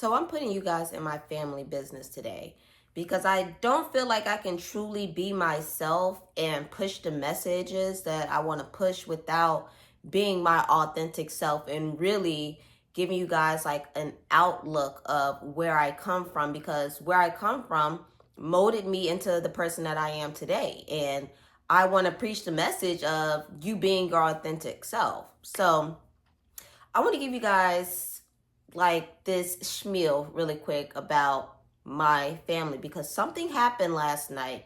So I'm putting you guys in my family business today because I don't feel like I can truly be myself and push the messages that I want to push without being my authentic self and really giving you guys like an outlook of where I come from, because where I come from molded me into the person that I am today. And I want to preach the message of you being your authentic self. So I want to give you guys like this schmeal really quick about my family because something happened last night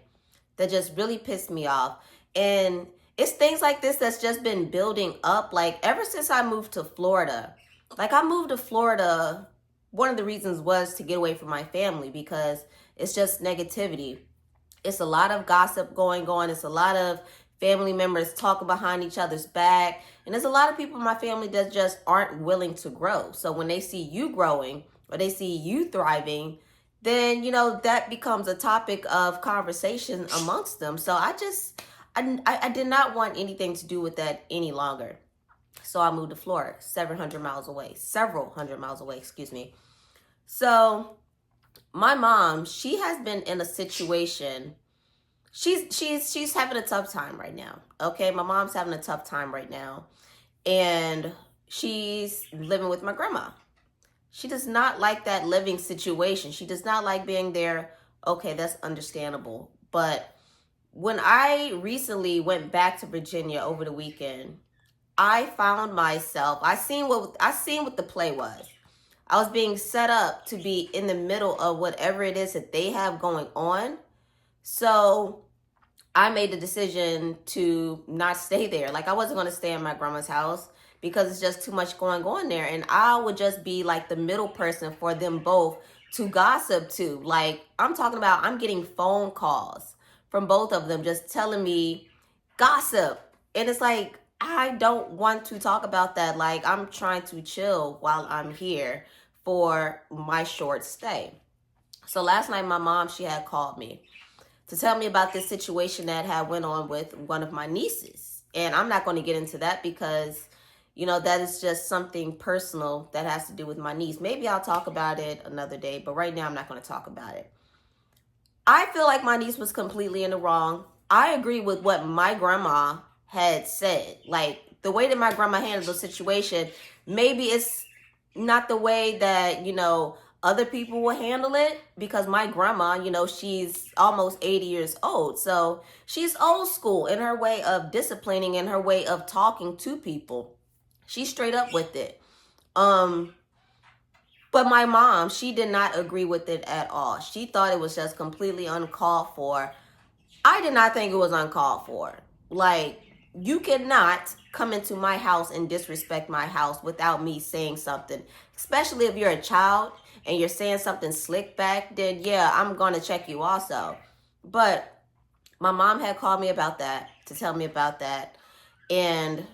that just really pissed me off. And it's things like this that's just been building up. Like ever since I moved to Florida, like I moved to Florida, one of the reasons was to get away from my family because it's just negativity. It's a lot of gossip going on. It's a lot of family members talking behind each other's back. And there's a lot of people in my family that just aren't willing to grow. So when they see you growing or they see you thriving, then, that becomes a topic of conversation amongst them. So I did not want anything to do with that any longer. So I moved to Florida, several hundred miles away, excuse me. So my mom, she has been in a situation. She's having a tough time right now. Okay, my mom's having a tough time right now, and she's living with my grandma. She does not like that living situation. She does not like being there. Okay, that's understandable. But when I recently went back to Virginia over the weekend, I found myself. I seen what the play was. I was being set up to be in the middle of whatever it is that they have going on. So I made the decision to not stay there. Like I wasn't going to stay in my grandma's house because it's just too much going on there. And I would just be like the middle person for them both to gossip to. Like I'm talking about, I'm getting phone calls from both of them just telling me gossip. And it's like, I don't want to talk about that. Like I'm trying to chill while I'm here for my short stay. So last night, my mom, she had called me to tell me about this situation that had went on with one of my nieces. And I'm not going to get into that because, that is just something personal that has to do with my niece. Maybe I'll talk about it another day, but right now I'm not going to talk about it. I feel like my niece was completely in the wrong. I agree with what my grandma had said. Like the way that my grandma handled the situation, maybe it's not the way that, other people will handle it, because my grandma, she's almost 80 years old. So she's old school in her way of disciplining, in her way of talking to people. She's straight up with it. But my mom, she did not agree with it at all. She thought it was just completely uncalled for. I did not think it was uncalled for. Like, you cannot come into my house and disrespect my house without me saying something. Especially if you're a child and you're saying something slick back, then yeah, I'm going to check you also. But my mom had called me about that, to tell me about that. And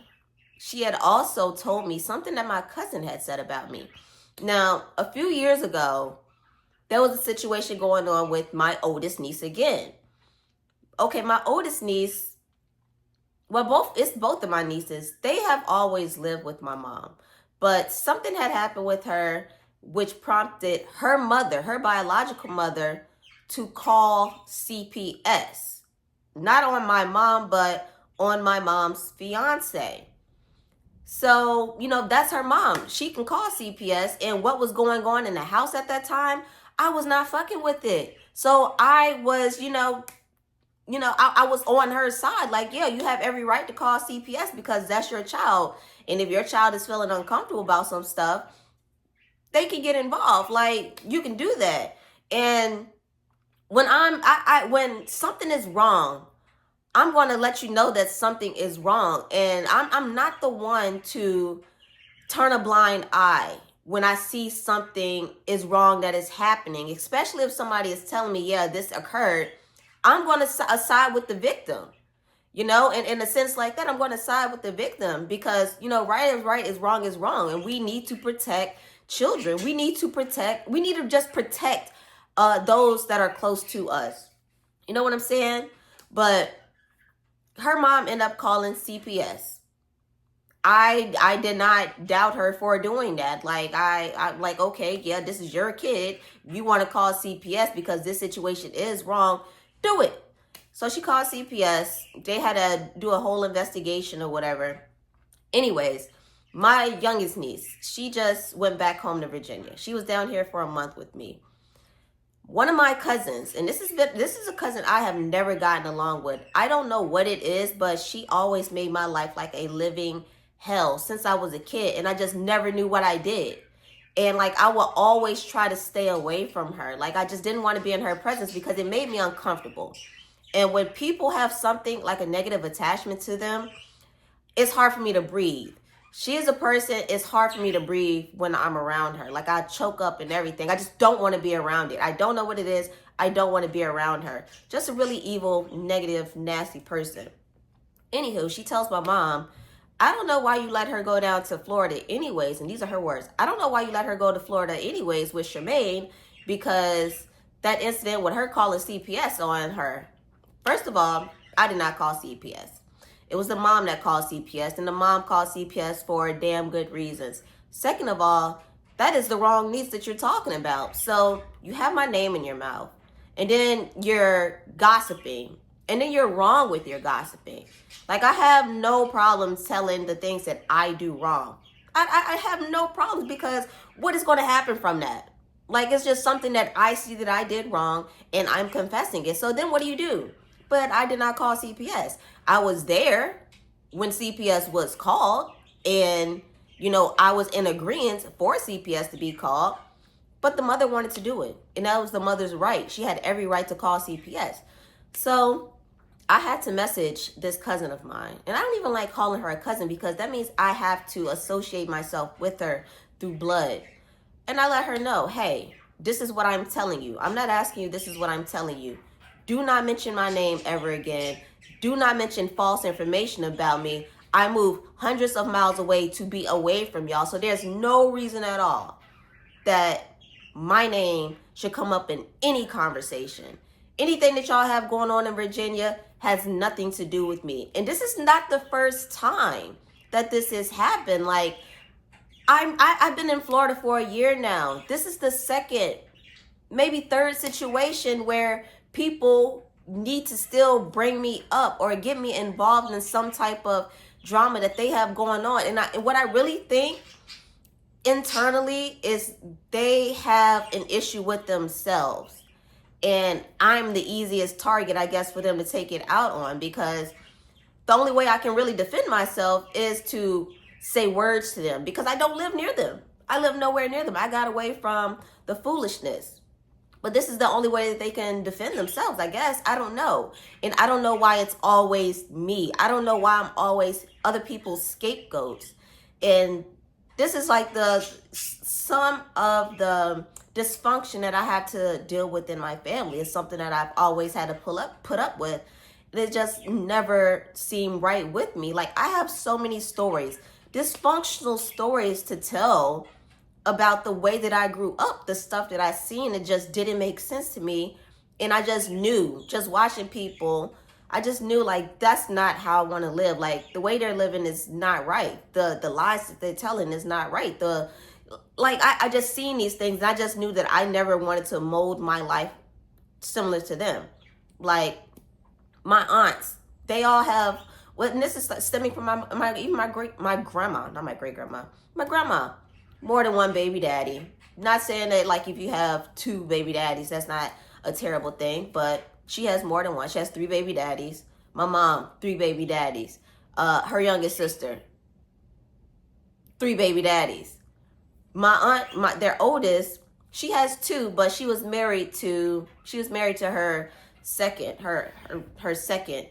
she had also told me something that my cousin had said about me. Now, a few years ago, there was a situation going on with my oldest niece again. Okay, my oldest niece, well, it's both of my nieces. They have always lived with my mom. But something had happened with her which prompted her mother, her biological mother, to call CPS. Not on my mom, but on my mom's fiance. So, that's her mom. She can call CPS. And what was going on in the house at that time, I was not fucking with it. So I was, I was on her side. Like, yeah, you have every right to call CPS because that's your child. And if your child is feeling uncomfortable about some stuff, they can get involved. Like, you can do that. And when when something is wrong, I'm going to let you know that something is wrong. And I'm not the one to turn a blind eye when I see something is wrong that is happening, especially if somebody is telling me, yeah, this occurred. I'm going to side with the victim, and in a sense like that, I'm going to side with the victim because, right is wrong. And we need to protect children. We need to just protect those that are close to us. You know what I'm saying? But her mom ended up calling CPS. I did not doubt her for doing that. Like I like, okay, yeah, this is your kid. You want to call CPS because this situation is wrong. Do it. So she called CPS. They had to do a whole investigation or whatever. Anyways, my youngest niece, she just went back home to Virginia. She was down here for a month with me. One of my cousins, and this is a cousin I have never gotten along with. I don't know what it is, but she always made my life like a living hell since I was a kid, and I just never knew what I did. And like I would always try to stay away from her. Like I just didn't want to be in her presence because it made me uncomfortable. And when people have something like a negative attachment to them, it's hard for me to breathe. She is a person, it's hard for me to breathe when I'm around her. Like I choke up and everything. I just don't want to be around it. I don't know what it is. I don't want to be around her. Just a really evil, negative, nasty person. Anywho, she tells my mom, I don't know why you let her go down to Florida anyways. And these are her words. I don't know why you let her go to Florida anyways with Charmaine, because that incident with her calling CPS on her. First of all, I did not call CPS. It was the mom that called CPS, and the mom called CPS for damn good reasons. Second of all, that is the wrong niece that you're talking about. So you have my name in your mouth, and then you're gossiping, and then you're wrong with your gossiping. Like I have no problems telling the things that I do wrong. I have no problems, because what is going to happen from that? Like it's just something that I see that I did wrong, and I'm confessing it. So then what do? But I did not call CPS. I was there when CPS was called, and I was in agreement for CPS to be called, but the mother wanted to do it, and that was the mother's right. She had every right to call CPS. So I had to message this cousin of mine, and I don't even like calling her a cousin because that means I have to associate myself with her through blood. And I let her know, hey, this is what I'm telling you. I'm not asking you, this is what I'm telling you. Do not mention my name ever again. Do not mention false information about me. I moved hundreds of miles away to be away from y'all. So there's no reason at all that my name should come up in any conversation. Anything that y'all have going on in Virginia has nothing to do with me. And this is not the first time that this has happened. Like I've been in Florida for a year now. This is the second, maybe third situation where people need to still bring me up or get me involved in some type of drama that they have going on. And what I really think internally is they have an issue with themselves. And I'm the easiest target, I guess, for them to take it out on, because the only way I can really defend myself is to say words to them, because I don't live near them. I live nowhere near them. I got away from the foolishness. But this is the only way that they can defend themselves, I guess. I don't know. And I don't know why it's always me. I don't know why I'm always other people's scapegoats. And this is like some of the dysfunction that I have to deal with in my family. It's something that I've always had to put up with. It just never seemed right with me. Like I have so many stories, dysfunctional stories to tell about the way that I grew up, the stuff that I seen, it just didn't make sense to me. And I just knew, just watching people, I just knew like that's not how I want to live. Like the way they're living is not right. The lies that they're telling is not right. I just seen these things, and I just knew that I never wanted to mold my life similar to them. Like my aunts, they all have, well, and this is stemming from my grandma, more than one baby daddy. Not saying that like if you have two baby daddies, that's not a terrible thing, but she has more than one. She has 3 baby daddies. My mom, 3 baby daddies. Her youngest sister, 3 baby daddies. My aunt, their oldest, she has 2, but she was married to her second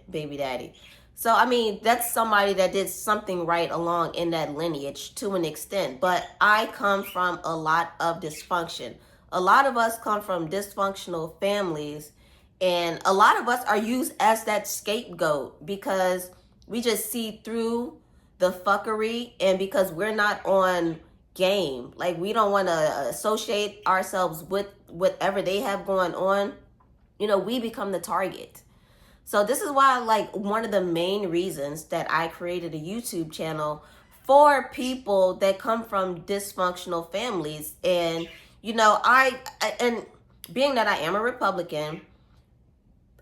baby daddy. So, I mean, that's somebody that did something right along in that lineage to an extent. But I come from a lot of dysfunction. A lot of us come from dysfunctional families. And a lot of us are used as that scapegoat because we just see through the fuckery, and because we're not on game. Like, we don't want to associate ourselves with whatever they have going on. We become the target. So this is why, like, one of the main reasons that I created a YouTube channel for people that come from dysfunctional families. And, you know, and being that I am a Republican,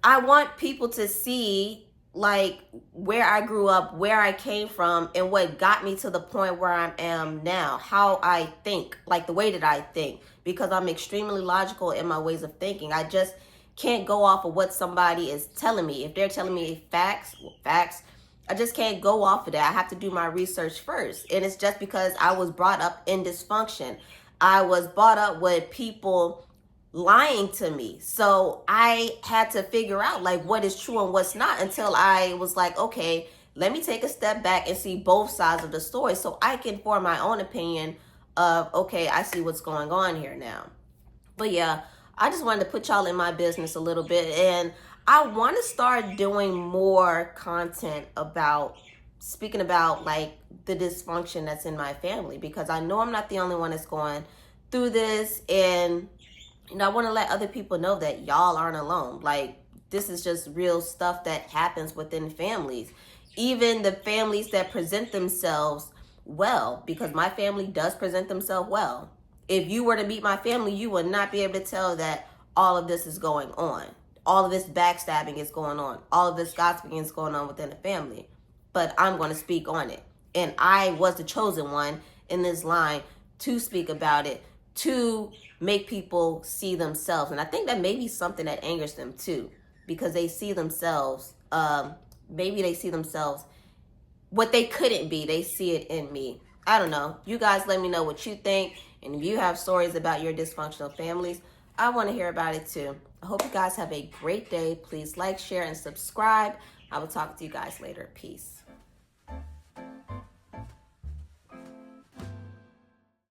I want people to see like where I grew up, where I came from, and what got me to the point where I am now, how I think, like the way that I think, because I'm extremely logical in my ways of thinking. I just can't go off of what somebody is telling me. If they're telling me facts, I just can't go off of that. I have to do my research first. And it's just because I was brought up in dysfunction. I was brought up with people lying to me. So I had to figure out like what is true and what's not, until I was like, okay, let me take a step back and see both sides of the story so I can form my own opinion of, okay, I see what's going on here now. But yeah, I just wanted to put y'all in my business a little bit, and I want to start doing more content about speaking about like the dysfunction that's in my family, because I know I'm not the only one that's going through this. And you know, I want to let other people know that y'all aren't alone. Like, this is just real stuff that happens within families. Even the families that present themselves well, because my family does present themselves well. If you were to meet my family, you would not be able to tell that all of this is going on. All of this backstabbing is going on. All of this gossiping is going on within the family. But I'm going to speak on it. And I was the chosen one in this line to speak about it, to make people see themselves. And I think that may be something that angers them too, because they see themselves, maybe they see themselves what they couldn't be. They see it in me. I don't know. You guys let me know what you think. And if you have stories about your dysfunctional families, I want to hear about it too. I hope you guys have a great day. Please like, share, and subscribe. I will talk to you guys later. Peace.